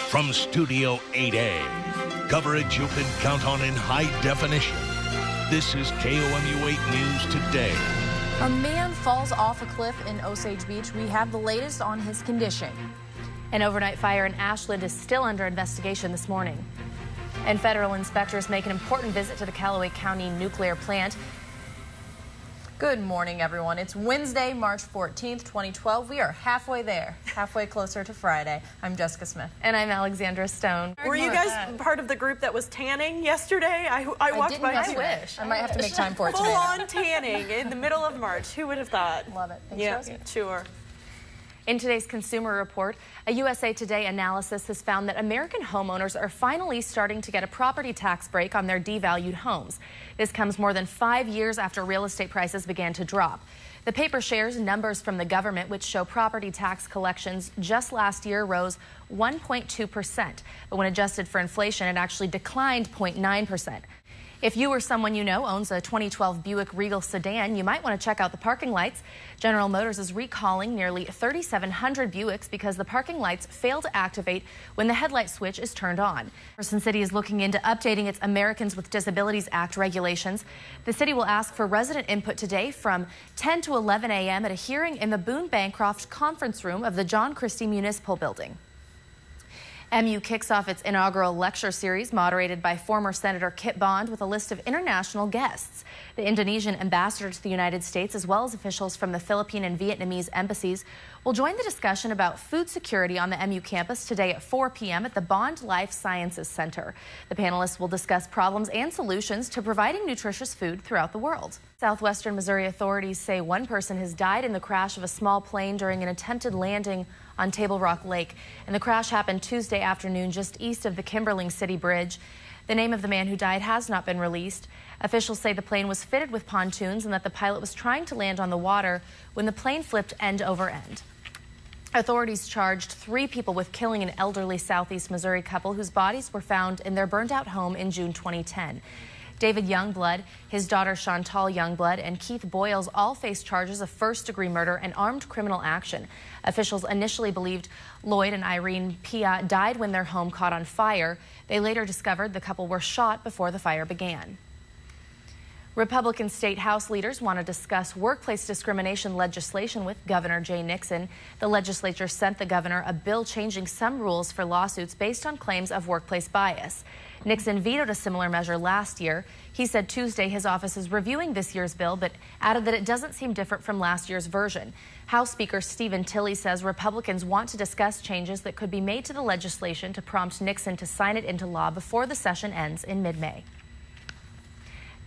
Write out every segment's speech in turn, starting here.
From Studio 8A, coverage you can count on in high definition. This is KOMU 8 News Today. A man falls off a cliff in Osage Beach. We have the latest on his condition. An overnight fire in Ashland is still under investigation this morning. And federal inspectors make an important visit to the Callaway County nuclear plant. Good morning, everyone. It's Wednesday, March 14th, 2012. We are halfway there, halfway closer to Friday. I'm Jessica Smith. And I'm Alexandra Stone. Were you guys part of the group that was tanning yesterday? I walked by. I wish. I might have to make time for it today. Full-on tanning in the middle of March. Who would have thought? Love it. Thanks, yeah, Rosie. sure. In today's Consumer Report, a USA Today analysis has found that American homeowners are finally starting to get a property tax break on their devalued homes. This comes more than 5 years after real estate prices began to drop. The paper shares numbers from the government which show property tax collections just last year rose 1.2%, but when adjusted for inflation, it actually declined 0.9%. If you or someone you know owns a 2012 Buick Regal sedan, you might want to check out the parking lights. General Motors is recalling nearly 3,700 Buicks because the parking lights fail to activate when the headlight switch is turned on. Jefferson City is looking into updating its Americans with Disabilities Act regulations. The city will ask for resident input today from 10 to 11 a.m. at a hearing in the Boone Bancroft Conference Room of the John Christie Municipal Building. MU kicks off its inaugural lecture series moderated by former Senator Kit Bond with a list of international guests. The Indonesian ambassador to the United States, as well as officials from the Philippine and Vietnamese embassies, will join the discussion about food security on the MU campus today at 4 p.m. at the Bond Life Sciences Center. The panelists will discuss problems and solutions to providing nutritious food throughout the world. Southwestern Missouri authorities say one person has died in the crash of a small plane during an attempted landing on Table Rock Lake, and the crash happened Tuesday afternoon just east of the Kimberling City Bridge. The name of the man who died has not been released. Officials say the plane was fitted with pontoons and that the pilot was trying to land on the water when the plane flipped end over end. Authorities charged 3 people with killing an elderly Southeast Missouri couple whose bodies were found in their burned-out home in June 2010. David Youngblood, his daughter Chantal Youngblood, and Keith Boyles all face charges of first-degree murder and armed criminal action. Officials initially believed Lloyd and Irene Pia died when their home caught on fire. They later discovered the couple were shot before the fire began. Republican state House leaders want to discuss workplace discrimination legislation with Governor Jay Nixon. The legislature sent the governor a bill changing some rules for lawsuits based on claims of workplace bias. Nixon vetoed a similar measure last year. He said Tuesday his office is reviewing this year's bill, but added that it doesn't seem different from last year's version. House Speaker Stephen Tilley says Republicans want to discuss changes that could be made to the legislation to prompt Nixon to sign it into law before the session ends in mid-May.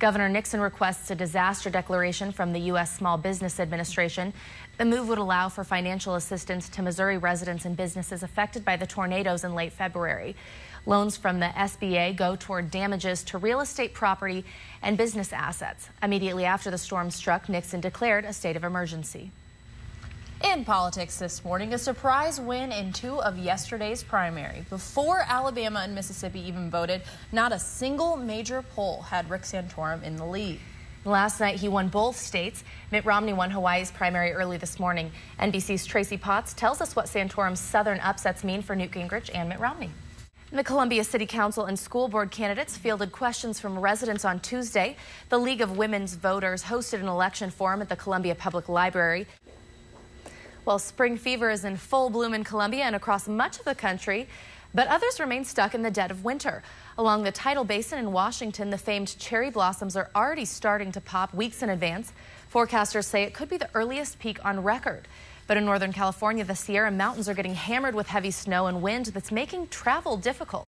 Governor Nixon requests a disaster declaration from the U.S. Small Business Administration. The move would allow for financial assistance to Missouri residents and businesses affected by the tornadoes in late February. Loans from the SBA go toward damages to real estate property and business assets. Immediately after the storm struck, Nixon declared a state of emergency. In politics this morning, a surprise win in 2 of yesterday's primary. Before Alabama and Mississippi even voted, not a single major poll had Rick Santorum in the lead. Last night, he won both states. Mitt Romney won Hawaii's primary early this morning. NBC's Tracy Potts tells us what Santorum's southern upsets mean for Newt Gingrich and Mitt Romney. The Columbia City Council and school board candidates fielded questions from residents on Tuesday. The League of Women's Voters hosted an election forum at the Columbia Public Library. Well, spring fever is in full bloom in Columbia and across much of the country, but others remain stuck in the dead of winter. Along the Tidal Basin in Washington, the famed cherry blossoms are already starting to pop weeks in advance. Forecasters say it could be the earliest peak on record. But in Northern California, the Sierra Mountains are getting hammered with heavy snow and wind that's making travel difficult.